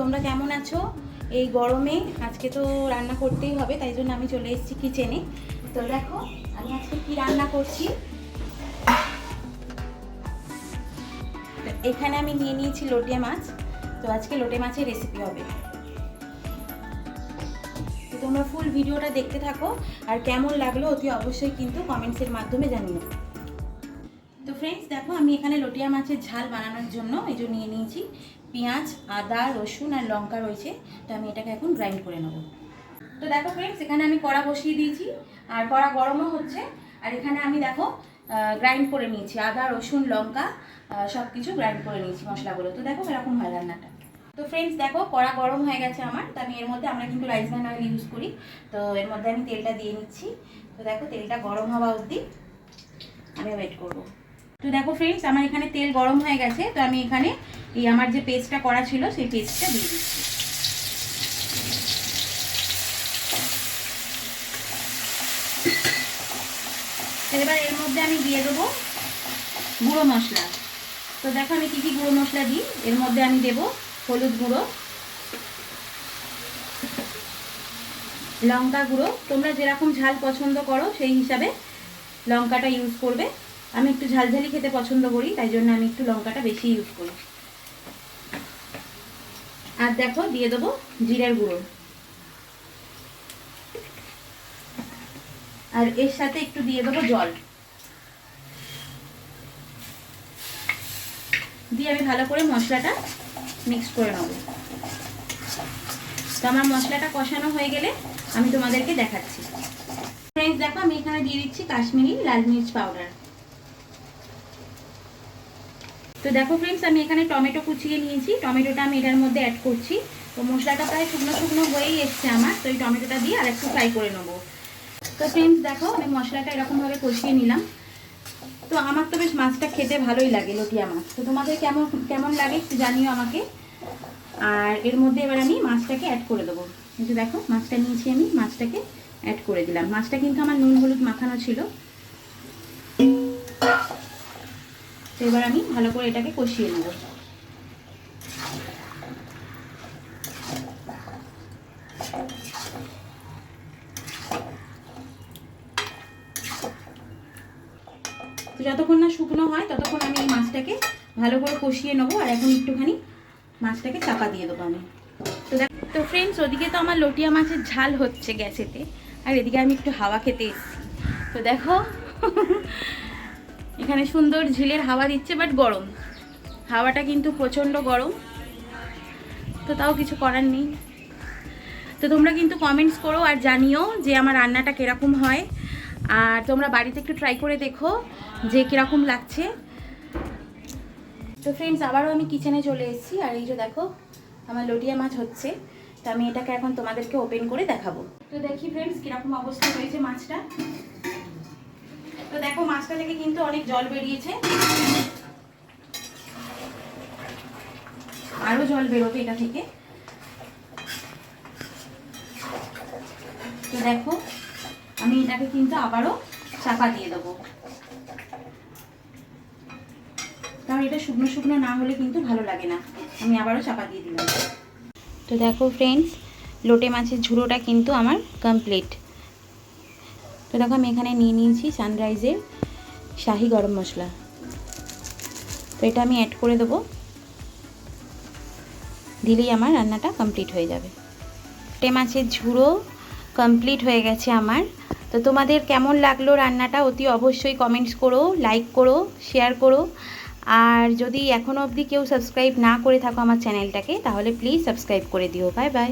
তোমরা কেমন আছো? এই গরমে আজকে তো রান্না করতেই হবে, তাই জন্য আমি চলে এসেছি কিচেনে। তো দেখো আমি আজকে কি রান্না করছি। এখানে আমি নিয়ে নিয়েছি লোটে মাছ। তো আজকে লোটে মাছের রেসিপি হবে। তো তোমরা ফুল ভিডিওটা দেখতে থাকো, আর কেমন লাগলো অতি অবশ্যই কিন্তু কমেন্টসের মাধ্যমে জানিও। তো ফ্রেন্ডস দেখো, আমি এখানে লটিয়া মাছের ঝাল বানানোর জন্য এই যে নিয়ে নিয়েছি পেঁয়াজ, আদা, রসুন আর লঙ্কা রয়েছে। তো আমি এটাকে এখন গ্রাইন্ড করে নেব। তো দেখো ফ্রেন্ডস, এখানে আমি কড়া বসিয়ে দিয়েছি আর কড়া গরমও হচ্ছে। আর এখানে আমি দেখো গ্রাইন্ড করে নিয়েছি আদা, রসুন, লঙ্কা সব কিছু গ্রাইন্ড করে নিয়েছি মশলাগুলো। তো দেখো এরকম হয় রান্নাটা। তো ফ্রেন্ডস দেখো, কড়া গরম হয়ে গেছে আমার। তো আমি এর মধ্যে, আমরা কিন্তু রাইস ব্র্যান অয়েল ইউজ করি, তো এর মধ্যে আমি তেলটা দিয়ে নিচ্ছি। তো দেখো তেলটা গরম হওয়া অবধি আমি ওয়েট করবো। তো দেখো ফ্রেন্ডস, আমার এখানে তেল গরম হয়ে গেছে। তো আমি এখানে এই আমার যে পেস্টটা করা ছিল সেই পেস্টটা দিয়ে দিচ্ছি। এবার এর মধ্যে আমি দিয়ে দেবো গুঁড়ো মশলা। তো দেখো আমি কী কী গুঁড়ো মশলা দিই। এর মধ্যে আমি দেবো হলুদ গুঁড়ো, লঙ্কা গুঁড়ো। তোমরা যেরকম ঝাল পছন্দ করো সেই হিসাবে লঙ্কাটা ইউজ করবে। আমি একটু ঝালঝালি খেতে পছন্দ করি, তাই জন্য আমি একটু লঙ্কাটা বেশি ইউজ করি। আর দেখো দিয়ে দেবো জিরের গুঁড়ো, আর এর সাথে একটু দিয়ে দেবো জল। দিয়ে আমি ভালো করে মশলাটা মিক্স করে নেব। তো আমার মশলাটা কষানো হয়ে গেলে আমি তোমাদেরকে দেখাচ্ছি। ফ্রেন্ডস দেখো, আমি এখানে দিয়ে দিচ্ছি কাশ্মীরি লাল মির্চ পাউডার। তো দেখো ফ্রেন্ডস, আমি এখানে টমেটো কুচিয়ে নিয়েছি। টমেটোটা আমি এটার মধ্যে অ্যাড করছি। তো মশলাটা প্রায় শুকনো শুকনো হয়েই এসছে আমার। তো এই টমেটোটা দিয়ে আর একটু ফ্রাই করে নেবো। তো ফ্রেন্ডস দেখো, আমি মশলাটা এরকমভাবে কষিয়ে নিলাম। তো আমার তো বেশ মাছটা খেতে ভালোই লাগে, লটিয়া মাছ। তো তোমাদের কেমন কেমন লাগে একটু জানিও আমাকে। আর এর মধ্যে এবার আমি মাছটাকে অ্যাড করে দেবো। এই যে দেখো মাছটা নিয়েছি, আমি মাছটাকে অ্যাড করে দিলাম। মাছটা কিন্তু আমার নুন হলুদ মাখানো ছিল। তো এবার আমি ভালো করে এটাকে কষিয়ে নেব। তো যতক্ষণ না শুকনো হয় ততক্ষণ আমি এই মাছটাকে ভালো করে কষিয়ে নেবো। আর এখন একটুখানি মাছটাকে চাপা দিয়ে দেবো আমি। তো ফ্রেন্ডস, ওদিকে তো আমার লটিয়া মাছের ঝাল হচ্ছে গ্যাসেতে, আর এদিকে আমি একটু হাওয়া খেতে এসেছি। তো দেখো এখানে সুন্দর ঝিলের হাওয়া দিচ্ছে, বাট গরম হাওয়াটা কিন্তু প্রচণ্ড গরম। তো তাও কিছু করার নেই। তো তোমরা কিন্তু কমেন্টস করো আর জানিও যে আমার রান্নাটা কীরকম হয়। আর তোমরা বাড়িতে একটু ট্রাই করে দেখো যে কীরকম লাগছে। তো ফ্রেন্ডস, আবারও আমি কিচেনে চলে এসেছি। আর এই যে দেখো আমার লটিয়া মাছ হচ্ছে। তো আমি এটাকে এখন তোমাদেরকে ওপেন করে দেখাবো। তো দেখি ফ্রেন্ডস কীরকম অবস্থা হয়েছে মাছটা। তো দেখো মাছটা থেকে কিন্তু অনেক জল বেরিয়েছে, আরও জল বেরোবে এটা থেকে। তো দেখো আমি এটাকে কিন্তু আবারও চাপা দিয়ে দেবো, কারণ এটা শুকনো শুকনো না হলে কিন্তু ভালো লাগে না। আমি আবারও চাপা দিয়ে দিলাম। তো দেখো ফ্রেন্ডস, লোটে মাছের ঝুড়োটা কিন্তু আমার কমপ্লিট। তো দেখো আমি এখানে নিয়ে নিয়েছি সানরাইজের শাহি গরম মশলা। তো এটা আমি অ্যাড করে দেবো, দিলেই আমার রান্নাটা কমপ্লিট হয়ে যাবে। লোটে মাছের ঝুড়ো কমপ্লিট হয়ে গেছে আমার। তো তোমাদের কেমন লাগলো রান্নাটা অতি অবশ্যই কমেন্টস করো, লাইক করো, শেয়ার করো। আর যদি এখনও অবধি কেউ সাবস্ক্রাইব না করে থাকো আমার চ্যানেলটাকে, তাহলে প্লিজ সাবস্ক্রাইব করে দিও। Bye bye.